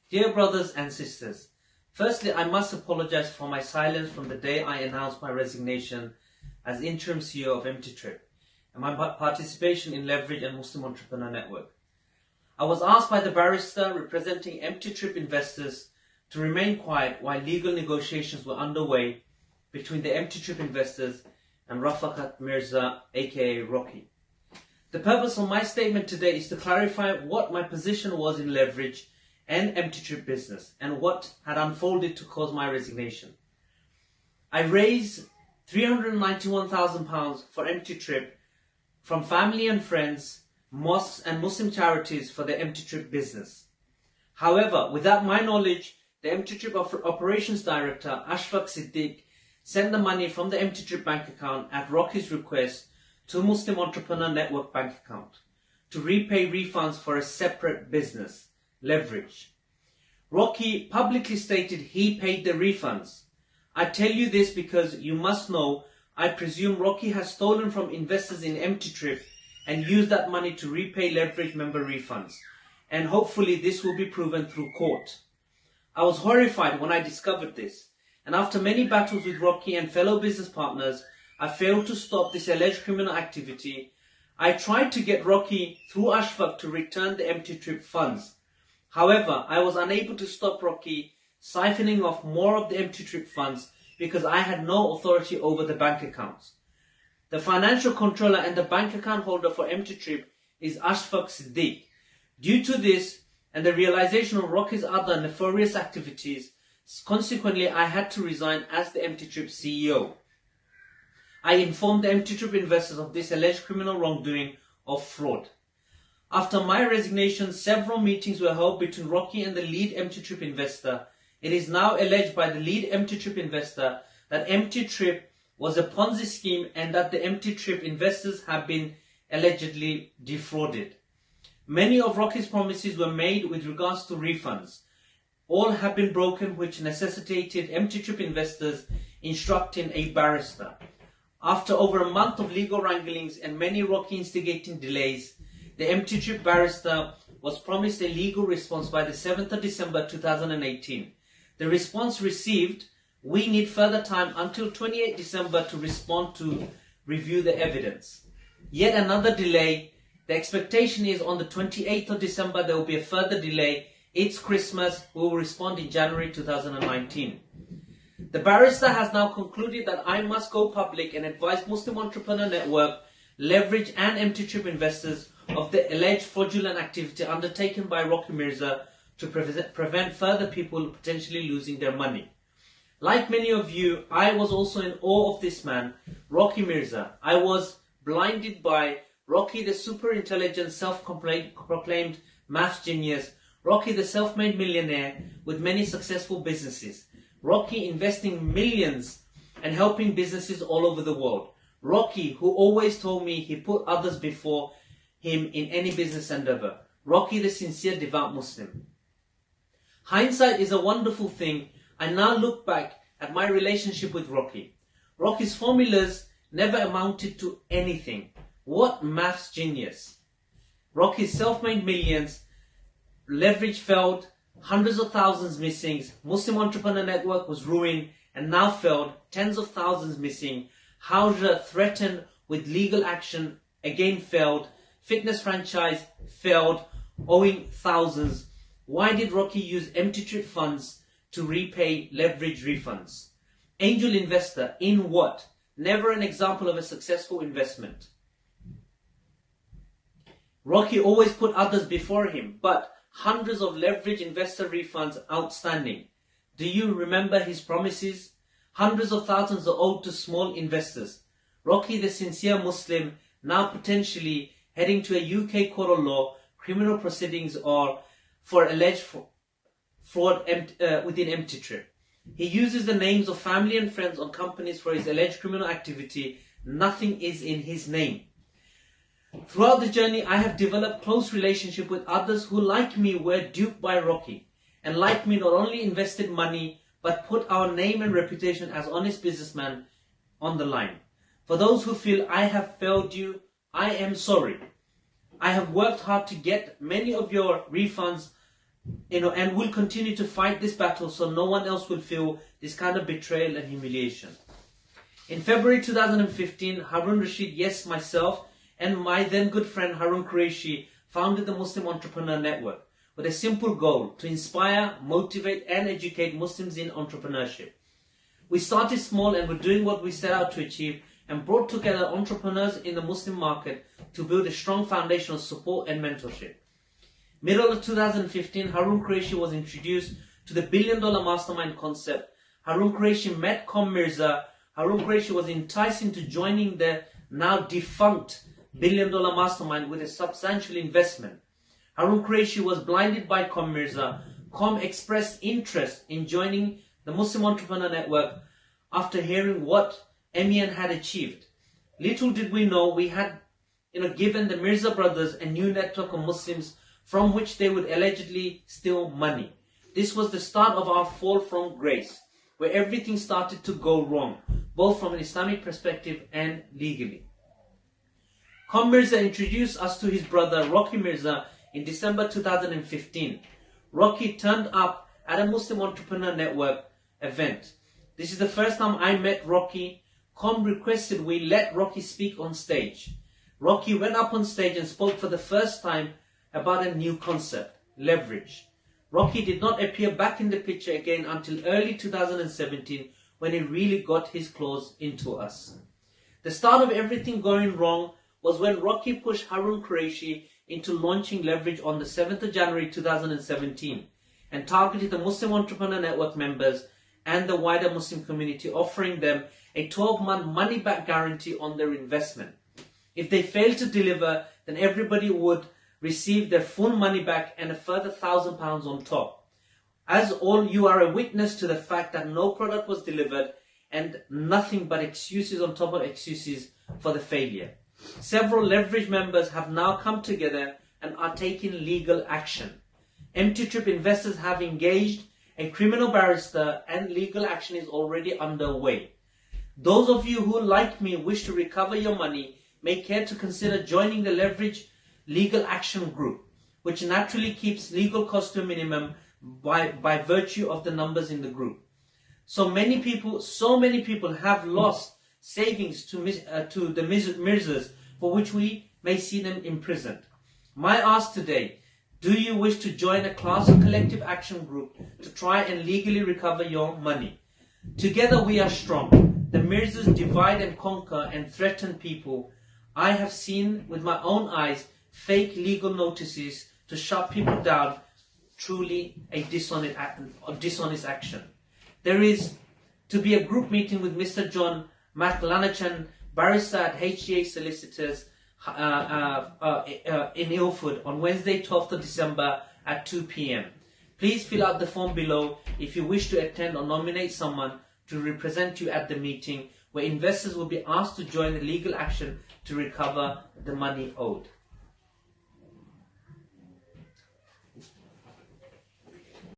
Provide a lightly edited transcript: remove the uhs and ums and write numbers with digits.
Dear brothers and sisters, firstly I must apologize for my silence from the day I announced my resignation as interim CEO of Empty Trip and my participation in Leverage and Muslim Entrepreneur Network. I was asked by the barrister representing Empty Trip investors to remain quiet while legal negotiations were underway between the Empty Trip investors and Rafaqat Mirza aka Rocky. The purpose of my statement today is to clarify what my position was in Leverage and Empty Trip business and what had unfolded to cause my resignation. I raised £391,000 for Empty Trip from family and friends, mosques and Muslim charities for the Empty Trip business. However, without my knowledge, the Empty Trip operations director, Ashfaq Siddique, sent the money from the Empty Trip bank account at Rocky's request to Muslim Entrepreneur Network bank account to repay refunds for a separate business, Leverage. Rocky publicly stated he paid the refunds. I tell you this because you must know I presume Rocky has stolen from investors in Empty Trip and used that money to repay Leverage member refunds, and hopefully this will be proven through court. I was horrified when I discovered this, and after many battles with Rocky and fellow business partners, I failed to stop this alleged criminal activity. I tried to get Rocky through Ashfaq to return the Empty Trip funds. However, I was unable to stop Rocky siphoning off more of the Empty Trip funds because I had no authority over the bank accounts. The financial controller and the bank account holder for Empty Trip is Ashfaq Siddique. Due to this and the realization of Rocky's other nefarious activities, consequently I had to resign as the Empty Trip CEO. I informed the Empty Trip investors of this alleged criminal wrongdoing of fraud. After my resignation, several meetings were held between Rocky and the lead Empty Trip investor. It is now alleged by the lead Empty Trip investor that Empty Trip was a Ponzi scheme and that the Empty Trip investors have been allegedly defrauded. Many of Rocky's promises were made with regards to refunds. All have been broken, which necessitated Empty Trip investors instructing a barrister. After over a month of legal wranglings and many Rocky instigating delays, the Empty Trip barrister was promised a legal response by the 7th of December 2018. The response received, "We need further time until 28 December to respond to review the evidence." Yet another delay. The expectation is on the 28th of December there will be a further delay. It's Christmas. We will respond in January 2019. The barrister has now concluded that I must go public and advise Muslim Entrepreneur Network, Leverage and Empty Trip investors of the alleged fraudulent activity undertaken by Rocky Mirza to prevent further people potentially losing their money. Like many of you, I was also in awe of this man, Rocky Mirza. I was blinded by Rocky, the super intelligent, self-proclaimed maths genius, Rocky, the self-made millionaire with many successful businesses, Rocky investing millions and helping businesses all over the world, Rocky who always told me he put others before him in any business endeavor, Rocky, the sincere devout Muslim. Hindsight is a wonderful thing. I now look back at my relationship with Rocky. Rocky's formulas never amounted to anything. What maths genius. Rocky's self-made millions, Leverage failed, hundreds of thousands missing, Muslim Entrepreneur Network was ruined and now failed, tens of thousands missing, Hauser threatened with legal action, again failed, fitness franchise failed, owing thousands. Why did Rocky use Empty Trip funds to repay Leverage refunds? Angel investor in what? Never an example of a successful investment. Rocky always put others before him, but hundreds of Leverage investor refunds outstanding. Do you remember his promises? Hundreds of thousands are owed to small investors. Rocky, the sincere Muslim, now potentially heading to a UK court of law, criminal proceedings or for alleged fraud within Empty Trip. He uses the names of family and friends on companies for his alleged criminal activity. Nothing is in his name. Throughout the journey, I have developed close relationship with others who, like me, were duped by Rocky, and like me, not only invested money, but put our name and reputation as honest businessmen on the line. For those who feel I have failed you, I am sorry. I have worked hard to get many of your refunds and we'll continue to fight this battle so no one else will feel this kind of betrayal and humiliation. In February 2015, Harun Rashid, yes, myself, and my then good friend Harun Qureshi founded the Muslim Entrepreneur Network with a simple goal: to inspire, motivate and educate Muslims in entrepreneurship. We started small and were doing what we set out to achieve, and brought together entrepreneurs in the Muslim market to build a strong foundation of support and mentorship. Middle of 2015, Harun Qureshi was introduced to the $1 billion mastermind concept. Harun Qureshi met Com Mirza. Harun Qureshi was enticed into joining the now defunct $1 billion mastermind with a substantial investment. Harun Qureshi was blinded by Com Mirza. Com expressed interest in joining the Muslim Entrepreneur Network after hearing what MEN had achieved. Little did we know we had given the Mirza brothers a new network of Muslims from which they would allegedly steal money. This was the start of our fall from grace, where everything started to go wrong, both from an Islamic perspective and legally. Com Mirza introduced us to his brother Rocky Mirza in December 2015. Rocky turned up at a Muslim Entrepreneur Network event. This is the first time I met Rocky. Com requested we let Rocky speak on stage. Rocky went up on stage and spoke for the first time about a new concept, leverage. Rocky did not appear back in the picture again until early 2017, when he really got his claws into us. The start of everything going wrong was when Rocky pushed Harun Qureshi into launching leverage on the 7th of January 2017 and targeted the Muslim Entrepreneur Network members and the wider Muslim community, offering them a 12-month money-back guarantee on their investment. If they failed to deliver, then everybody would receive their full money back and a further £1,000 on top. As all, you are a witness to the fact that no product was delivered and nothing but excuses on top of excuses for the failure. Several leverage members have now come together and are taking legal action. Empty Trip investors have engaged a criminal barrister and legal action is already underway. Those of you who, like me, wish to recover your money may care to consider joining the Leverage Legal Action Group, which naturally keeps legal costs to a minimum by virtue of the numbers in the group. So many people have lost savings to the Mirzas, for which we may see them imprisoned. My ask today: do you wish to join a class or collective action group to try and legally recover your money? Together we are strong. The Mirzas divide and conquer and threaten people. I have seen with my own eyes fake legal notices to shut people down. Truly a dishonest action. There is to be a group meeting with Mr. John McLanachan, barrister at HGA Solicitors in Ilford on Wednesday 12th of December at 2 p.m. Please fill out the form below if you wish to attend or nominate someone to represent you at the meeting, where investors will be asked to join the legal action to recover the money owed.